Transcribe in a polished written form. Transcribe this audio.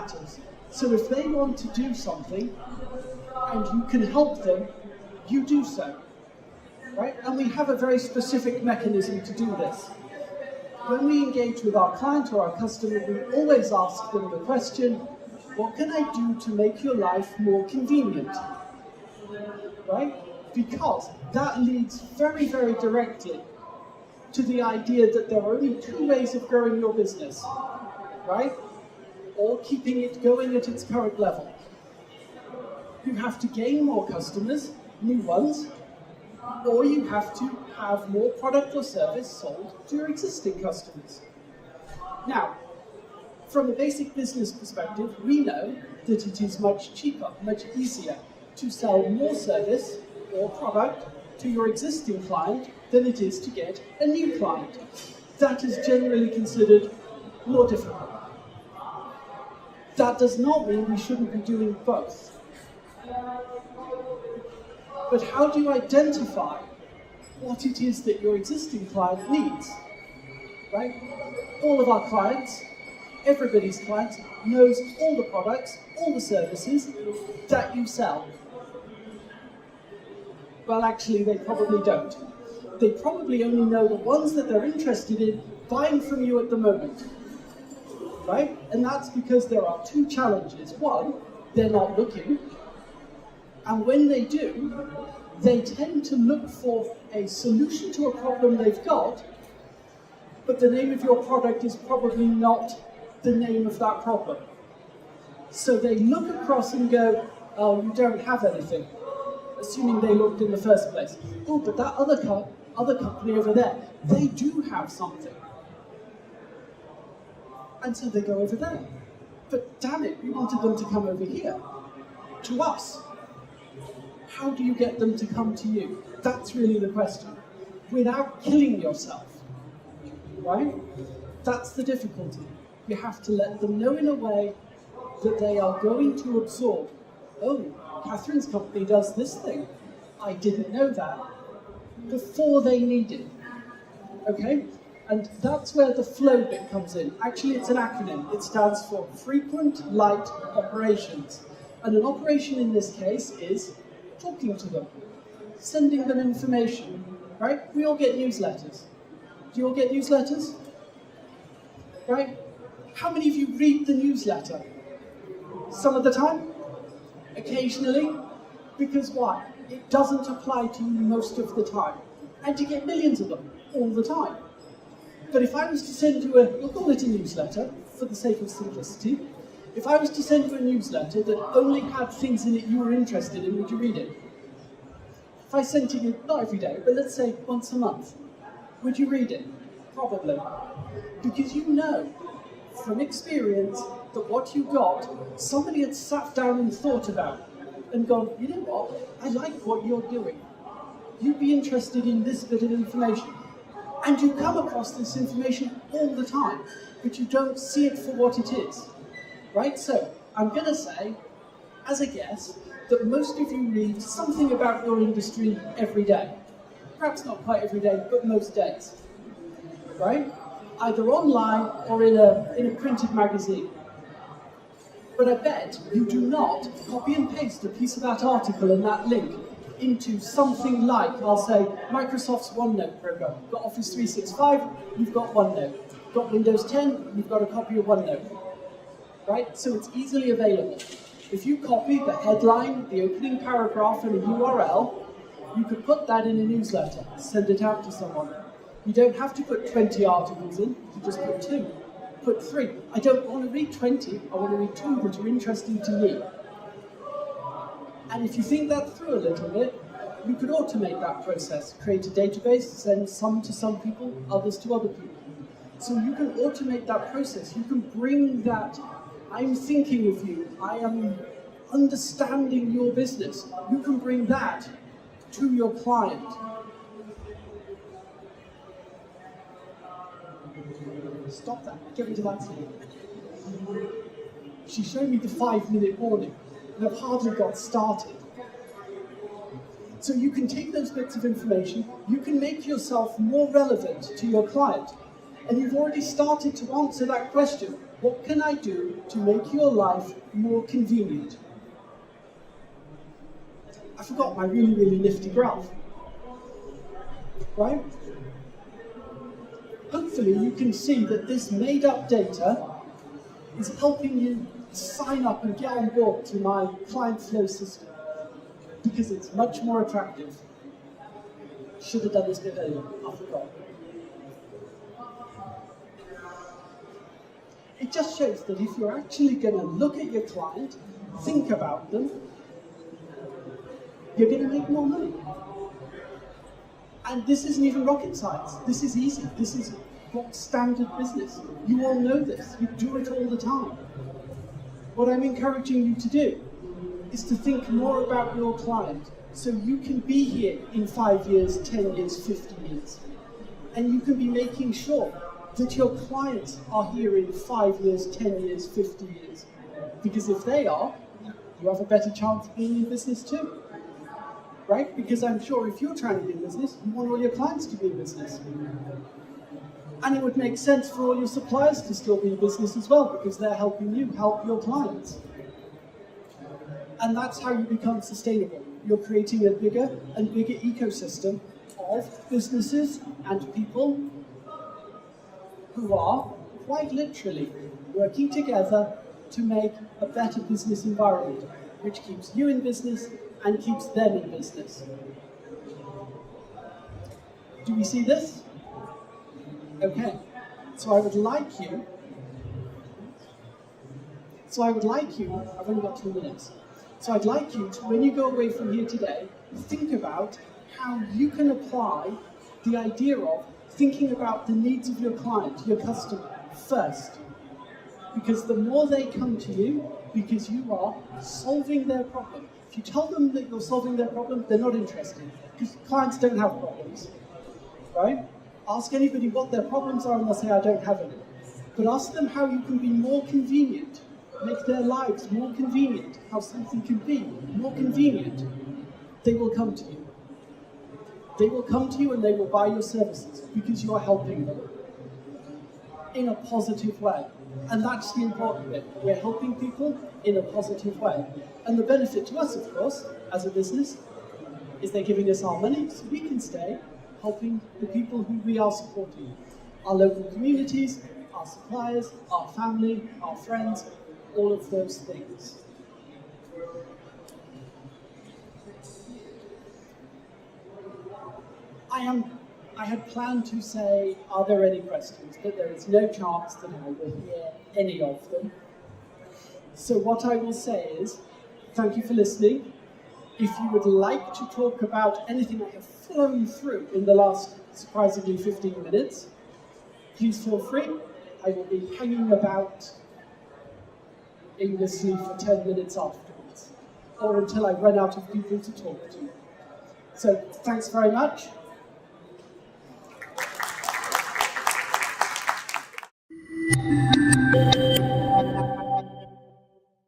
matters. So if they want to do something and you can help them, you do so, right? And we have a very specific mechanism to do this. When we engage with our client or our customer, we always ask them the question, what can I do to make your life more convenient, right? Because that leads very, very directly to the idea that there are only two ways of growing your business, right? Or keeping it going at its current level. You have to gain more customers, new ones, or you have to have more product or service sold to your existing customers. Now, from a basic business perspective, we know that it is much cheaper, much easier to sell more service or product to your existing client than it is to get a new client. That is generally considered more difficult. That does not mean we shouldn't be doing both. But how do you identify what it is that your existing client needs, right? All of our clients, everybody's clients, knows all the products, all the services that you sell. Well, actually, they probably don't. They probably only know the ones that they're interested in buying from you at the moment, right? And that's because there are two challenges. One, they're not looking. And when they do, they tend to look for a solution to a problem they've got, but the name of your product is probably not the name of that problem. So they look across and go, oh, you don't have anything, assuming they looked in the first place. Oh, but that other company over there, they do have something. And so they go over there. But damn it, we wanted them to come over here, to us. How do you get them to come to you? That's really the question. Without killing yourself, right? That's the difficulty. You have to let them know in a way that they are going to absorb. Oh, Catherine's company does this thing. I didn't know that. Before they need it, okay? And that's where the flow bit comes in. Actually, it's an acronym. It stands for Frequent Light Operations. And an operation in this case is talking to them, sending them information, right? We all get newsletters. Do you all get newsletters? Right? How many of you read the newsletter? Some of the time? Occasionally? Because why? It doesn't apply to you most of the time. And you get millions of them all the time. But if I was to send you we'll call it a newsletter, for the sake of simplicity. If I was to send you a newsletter that only had things in it you were interested in, would you read it? If I sent it you, not every day, but let's say once a month, would you read it? Probably. Because you know, from experience, that what you got, somebody had sat down and thought about, and gone, you know what, I like what you're doing. You'd be interested in this bit of information. And you come across this information all the time, but you don't see it for what it is. Right? So, I'm going to say, as a guess, that most of you read something about your industry every day. Perhaps not quite every day, but most days. Right? Either online or in a printed magazine. But I bet you do not copy and paste a piece of that article and that link into something like, I'll say, Microsoft's OneNote program. You've got Office 365, you've got OneNote. You've got Windows 10, you've got a copy of OneNote. Right? So it's easily available. If you copy the headline, the opening paragraph, and a URL, you could put that in a newsletter, send it out to someone. You don't have to put 20 articles in, you just put 2, put 3. I don't want to read 20, I want to read 2 that are interesting to me. And if you think that through a little bit, you could automate that process, create a database, send some to some people, others to other people. So you can automate that process, you can bring that I'm thinking of you, I am understanding your business. You can bring that to your client. Stop that, get rid of that scene. She showed me the 5-minute warning, and I've hardly got started. So you can take those bits of information, you can make yourself more relevant to your client. And you've already started to answer that question. What can I do to make your life more convenient? I forgot my really, really nifty graph. Right? Hopefully you can see that this made-up data is helping you sign up and get on board to my client flow system because it's much more attractive. Should have done this bit earlier, I forgot. It just shows that if you're actually going to look at your client, think about them, you're going to make more money. And this isn't even rocket science. This is easy. This is standard business. You all know this. You do it all the time. What I'm encouraging you to do is to think more about your client so you can be here in 5 years, 10 years, 50 years. And you can be making sure that your clients are here in 5 years, 10 years, 50 years. Because if they are, you have a better chance of being in business too. Right? Because I'm sure if you're trying to be in business, you want all your clients to be in business. And it would make sense for all your suppliers to still be in business as well, because they're helping you help your clients. And that's how you become sustainable. You're creating a bigger and bigger ecosystem of businesses and people who are, quite literally, working together to make a better business environment, which keeps you in business and keeps them in business. Do we see this? Okay. So I would like you, I've only got 2 minutes. So I'd like you to, when you go away from here today, think about how you can apply the idea of thinking about the needs of your client, your customer, first. Because the more they come to you, because you are solving their problem. If you tell them that you're solving their problem, they're not interested. Because clients don't have problems, right? Ask anybody what their problems are and they'll say, I don't have any. But ask them how you can be more convenient, make their lives more convenient, how something can be more convenient. They will come to you. They will come to you and they will buy your services because you are helping them in a positive way. And that's the important bit. We're helping people in a positive way. And the benefit to us, of course, as a business, is they're giving us our money so we can stay helping the people who we are supporting. Our local communities, our suppliers, our family, our friends, all of those things. I had planned to say, are there any questions? But there is no chance that I will hear any of them. So what I will say is, thank you for listening. If you would like to talk about anything I have flown through in the last, surprisingly, 15 minutes, please feel free. I will be hanging about aimlessly for 10 minutes afterwards, or until I run out of people to talk to. So thanks very much.